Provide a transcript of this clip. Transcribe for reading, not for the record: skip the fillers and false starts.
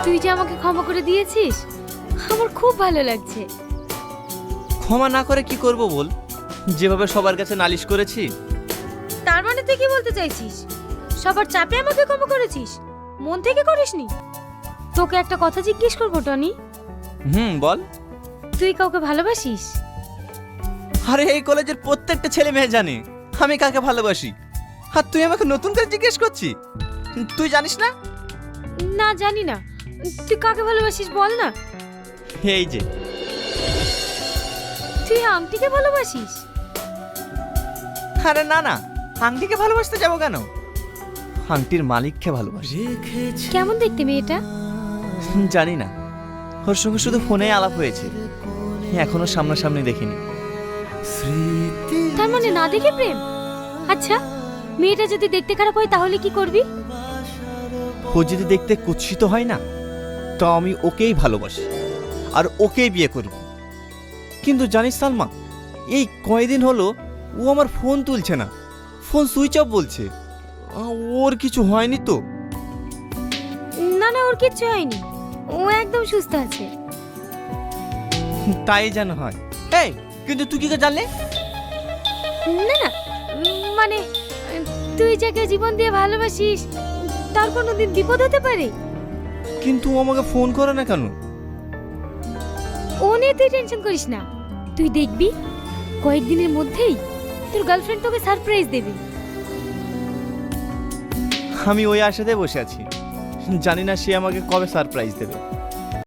তুই যে আমাকে ক্ষমা করে দিয়েছিস আমার খুব ভালো লাগছে। ক্ষমা না করে কি করব বল? যেভাবে সবার কাছে নালিশ করেছি। তার মানে তুই কি বলতে চাইছিস সবার চাপে আমাকে ক্ষমা করেছিস, মন থেকে করিসনি? তোকে একটা কথা জিজ্ঞেস করবো টনি, বল। তুই কাউকে ভালোবাসিস? আরে এই কলেজের প্রত্যেকটা ছেলে মেয়ে জানে আমি কাকে ভালোবাসি। আর তুই আমাকে নতুন করে জিজ্ঞেস করছিস? তুই জানিস না? না জানি না, তুই কাকে ভালোবাসিস বল না। এই যে। তুই আংটিকে ভালোবাসিস? আরে না না, আংটিকে ভালোবাসতে যাবো কেন? আংটির মালিককে ভালোবাসি। কেমন দেখতে মেয়েটা? জানি না, ওর সঙ্গে শুধু ফোনে আলাপ হয়েছে, এখনো সামনাসামনি দেখিনি। তার মানে না দেখে প্রেম? আচ্ছা মেয়েটা যদি দেখতে খারাপ হয় তাহলে কি করবি? ও যদি দেখতে কুৎসিত হয় না, তো আমি ওকেই ভালোবাসি আর ওকেই বিয়ে করব। কিন্তু জানিস সালমা, এই কয়দিন হলো ও আমার ফোন তুলছে না, ফোন সুইচ অফ বলছে। ওর কিছু হয়নি তো? না না, ওর কিচ্ছু হয়নি, ও একদম সুস্থ আছে। তাই যেন হয়। এই কিন্তু তুই কি করে জানলে? না না, মানে তুই যাকে জীবন দিয়ে ভালোবাসিস তার কোনোদিন বিপদ হতে পারে? কিন্তু ও আমাকে ফোন করে না কেন? ও নিয়ে তুই টেনশন করিস না, তুই দেখবি কয়েকদিনের মধ্যেই তোর গার্লফ্রেন্ড তোকে সারপ্রাইজ দেবে। আমি ওই আশাতে বসে আছি, জানি না সে আমাকে কবে সারপ্রাইজ দেবে।